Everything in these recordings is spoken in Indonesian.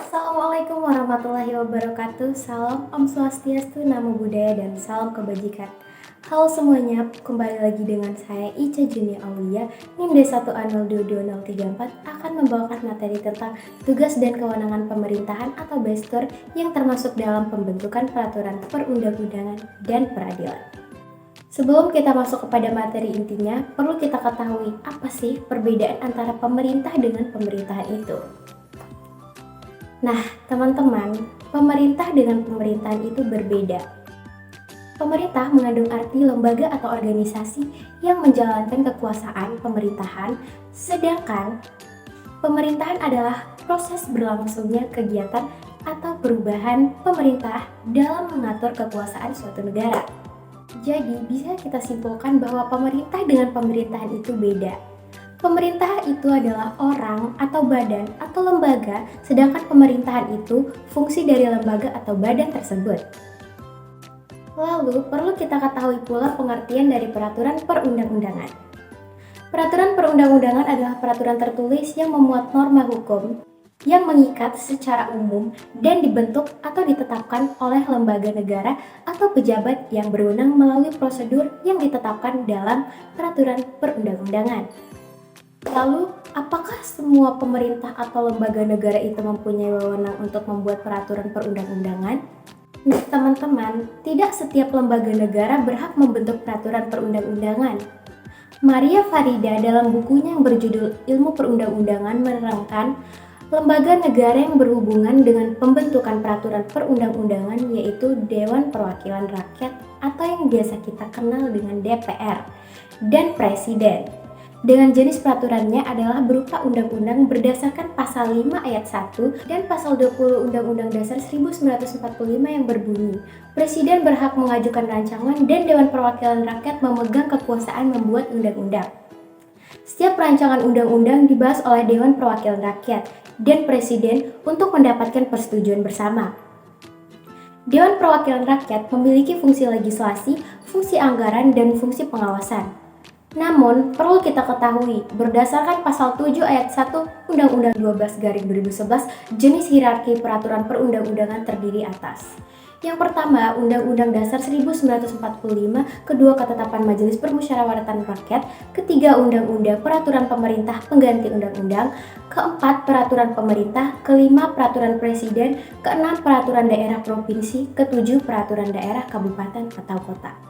Assalamualaikum warahmatullahi wabarakatuh. Salam Om Swastiastu, Namo Buddhaya, dan salam kebajikan. Halo semuanya, kembali lagi dengan saya Ica Junia Aulia, NIM D1A022034 akan membawakan materi tentang tugas dan kewenangan pemerintahan atau BESTUR yang termasuk dalam pembentukan peraturan perundang-undangan dan peradilan. Sebelum kita masuk kepada materi intinya, perlu kita ketahui apa sih perbedaan antara pemerintah dengan pemerintahan itu. Nah, teman-teman, pemerintah dengan pemerintahan itu berbeda. Pemerintah mengandung arti lembaga atau organisasi yang menjalankan kekuasaan pemerintahan, sedangkan pemerintahan adalah proses berlangsungnya kegiatan atau perubahan pemerintah dalam mengatur kekuasaan suatu negara. Jadi, bisa kita simpulkan bahwa pemerintah dengan pemerintahan itu beda. Pemerintah itu adalah orang atau badan atau lembaga, sedangkan pemerintahan itu fungsi dari lembaga atau badan tersebut. Lalu, perlu kita ketahui pula pengertian dari peraturan perundang-undangan. Peraturan perundang-undangan adalah peraturan tertulis yang memuat norma hukum yang mengikat secara umum dan dibentuk atau ditetapkan oleh lembaga negara atau pejabat yang berwenang melalui prosedur yang ditetapkan dalam peraturan perundang-undangan. Lalu, apakah semua pemerintah atau lembaga negara itu mempunyai wewenang untuk membuat peraturan perundang-undangan? Nah, teman-teman, tidak setiap lembaga negara berhak membentuk peraturan perundang-undangan. Maria Farida dalam bukunya yang berjudul Ilmu Perundang-undangan menerangkan lembaga negara yang berhubungan dengan pembentukan peraturan perundang-undangan yaitu Dewan Perwakilan Rakyat atau yang biasa kita kenal dengan DPR dan Presiden. Dengan jenis peraturannya adalah berupa undang-undang berdasarkan pasal 5 ayat 1 dan pasal 20 Undang-Undang Dasar 1945 yang berbunyi, Presiden berhak mengajukan rancangan dan Dewan Perwakilan Rakyat memegang kekuasaan membuat undang-undang. Setiap rancangan undang-undang dibahas oleh Dewan Perwakilan Rakyat dan Presiden untuk mendapatkan persetujuan bersama. Dewan Perwakilan Rakyat memiliki fungsi legislasi, fungsi anggaran, dan fungsi pengawasan. Namun, perlu kita ketahui, berdasarkan pasal 7 ayat 1 Undang-Undang 12/2011, jenis hierarki peraturan perundang-undangan terdiri atas. Yang pertama, Undang-Undang Dasar 1945, kedua Ketetapan Majelis Permusyawaratan Rakyat, ketiga Undang-Undang Peraturan Pemerintah Pengganti Undang-Undang, keempat Peraturan Pemerintah, kelima Peraturan Presiden, keenam Peraturan Daerah Provinsi, ketujuh Peraturan Daerah Kabupaten atau Kota.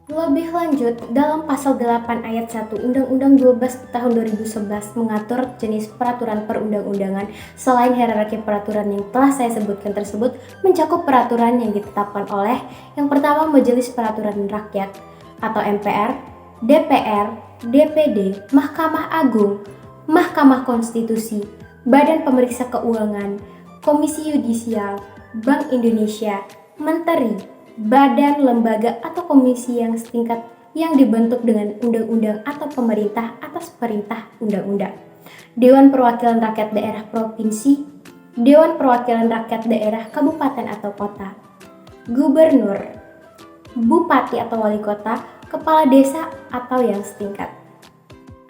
Lebih lanjut, dalam pasal 8 ayat 1 Undang-Undang 12 tahun 2011 mengatur jenis peraturan perundang-undangan. Selain hierarki peraturan yang telah saya sebutkan tersebut, mencakup peraturan yang ditetapkan oleh yang pertama Majelis Peraturan Rakyat atau MPR, DPR, DPD, Mahkamah Agung, Mahkamah Konstitusi, Badan Pemeriksa Keuangan, Komisi Yudisial, Bank Indonesia, Menteri, badan, lembaga, atau komisi yang setingkat yang dibentuk dengan undang-undang atau pemerintah atas perintah undang-undang. Dewan Perwakilan Rakyat Daerah Provinsi, Dewan Perwakilan Rakyat Daerah Kabupaten atau Kota, Gubernur, Bupati atau Wali Kota, Kepala Desa atau yang setingkat.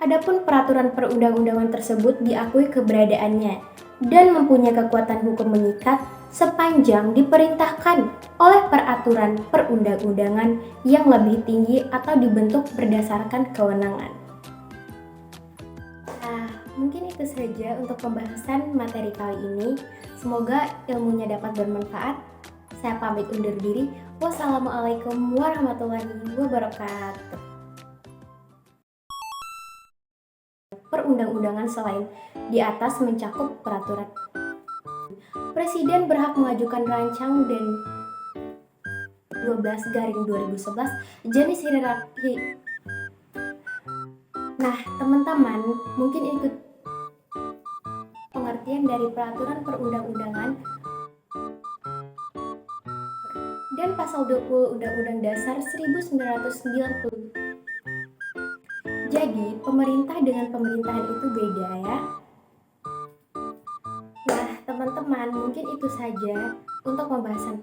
Adapun peraturan perundang-undangan tersebut diakui keberadaannya dan mempunyai kekuatan hukum mengikat sepanjang diperintahkan oleh peraturan perundang-undangan yang lebih tinggi atau dibentuk berdasarkan kewenangan. Nah, mungkin itu saja untuk pembahasan materi kali ini. Semoga ilmunya dapat bermanfaat. Saya pamit undur diri. Wassalamualaikum warahmatullahi wabarakatuh. Perundang-undangan selain di atas mencakup peraturan. Presiden berhak mengajukan rancang dan 12/2011 jenis hierarki. Nah, teman-teman, mungkin ikut pengertian dari peraturan perundang-undangan dan pasal 20 Undang-Undang Dasar 1990. Jadi, pemerintah dengan pemerintahan itu beda ya. Nah, teman-teman, mungkin itu saja untuk pembahasan